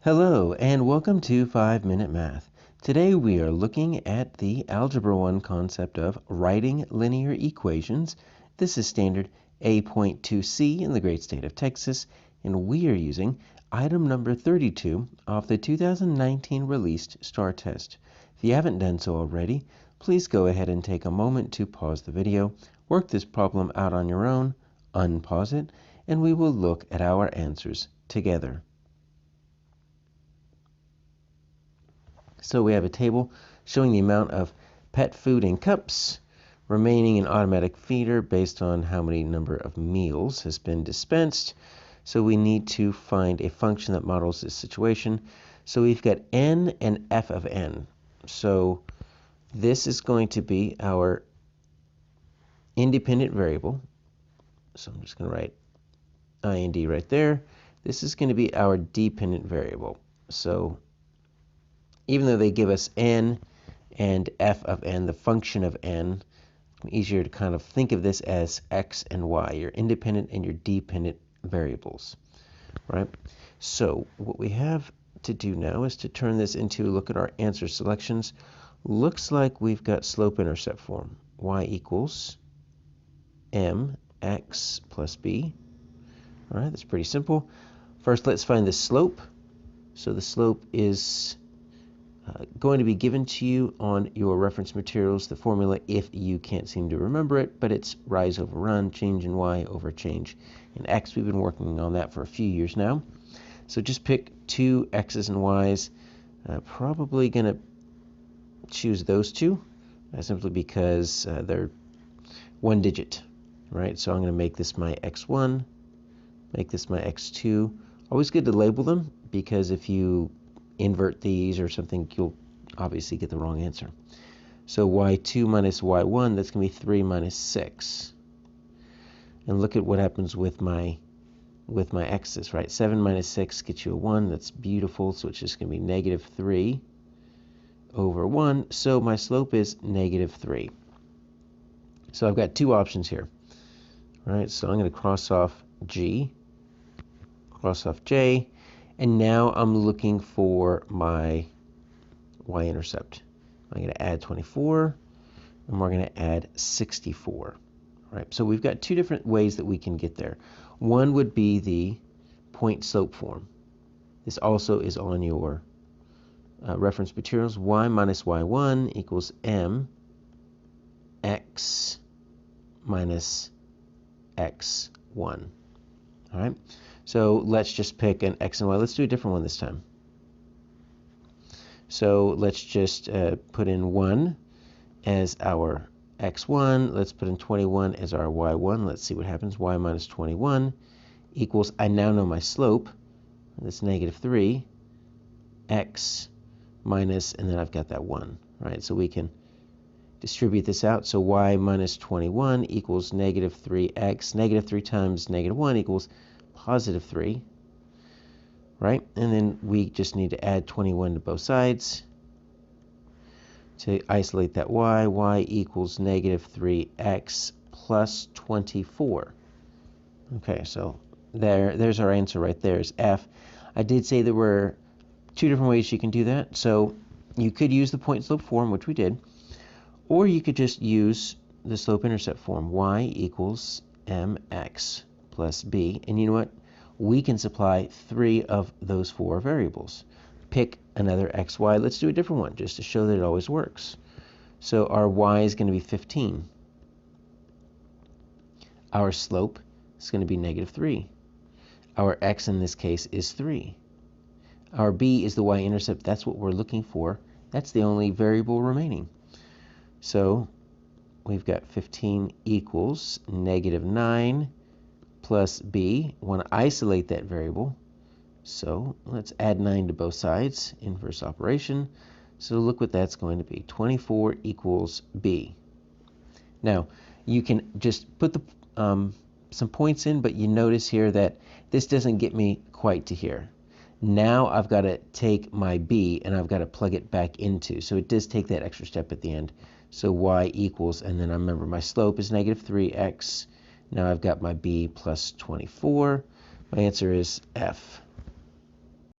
Hello and welcome to 5-Minute Math. Today we are looking at the Algebra 1 concept of writing linear equations. This is standard A.2C in the great state of Texas, and we are using item number 32 of the 2019 released STAAR test. If you haven't done so already, please go ahead and take a moment to pause the video, work this problem out on your own, unpause it, and we will look at our answers together. So we have a table showing the amount of pet food in cups remaining in automatic feeder based on how many number of meals has been dispensed. So we need to find a function that models this situation. So we've got n and f of n. So this is going to be our independent variable. So I'm just going to write ind right there. This is going to be our dependent variable. So even though they give us n and f of n, the function of n, it's easier to kind of think of this as x and y, your independent and your dependent variables, right? So what we have to do now is to turn this into, look at our answer selections. Looks like we've got slope-intercept form. Y equals mx plus b. All right, that's pretty simple. First, let's find the slope. So the slope is going to be given to you on your reference materials, the formula, if you can't seem to remember it, but it's rise over run, change in y over change in x. We've been working on that for a few years now. So just pick two x's and y's. Probably going to choose those two simply because they're one digit, right? So I'm going to make this my x1, make this my x2. Always good to label them because if you invert these or something, you'll obviously get the wrong answer. So y2 minus y1, that's going to be 3 minus 6. And look at what happens with my x's, right? 7 minus 6 gets you a 1. That's beautiful. So it's just going to be negative 3 over 1. So my slope is negative 3. So I've got two options here. All right, so I'm going to cross off G, cross off J, and now I'm looking for my y-intercept. I'm going to add 24, and we're going to add 64. All right, so we've got two different ways that we can get there. One would be the point slope form. This also is on your reference materials. Y minus y1 equals m x minus x1. All right. So let's just pick an x and y. Let's do a different one this time. So let's just put in 1 as our x1. Let's put in 21 as our y1. Let's see what happens. Y minus 21 equals, I now know my slope. That's negative 3. X minus, and then I've got that 1. Right? So we can distribute this out. So y minus 21 equals negative 3x. Negative 3 times negative 1 equals positive 3, right? And then we just need to add 21 to both sides to isolate that y. Y equals negative 3x plus 24. Okay, so there's our answer right there is F. I did say there were two different ways you can do that. So you could use the point slope form, which we did, or you could just use the slope-intercept form. Y equals mx plus b, and you know what? We can supply 3 of those 4 variables. Pick another xy. Let's do a different one just to show that it always works. So our y is going to be 15. Our slope is going to be negative 3. Our x in this case is 3. Our b is the y-intercept. That's what we're looking for. That's the only variable remaining. So we've got 15 equals negative 9 plus b. Want to isolate that variable. So let's add 9 to both sides. Inverse operation. So look what that's going to be. 24 equals b. Now, you can just put the some points in, but you notice here that this doesn't get me quite to here. Now I've got to take my b and I've got to plug it back into. So it does take that extra step at the end. So y equals, and then I remember my slope is negative 3x. Now I've got my b plus 24. My answer is F.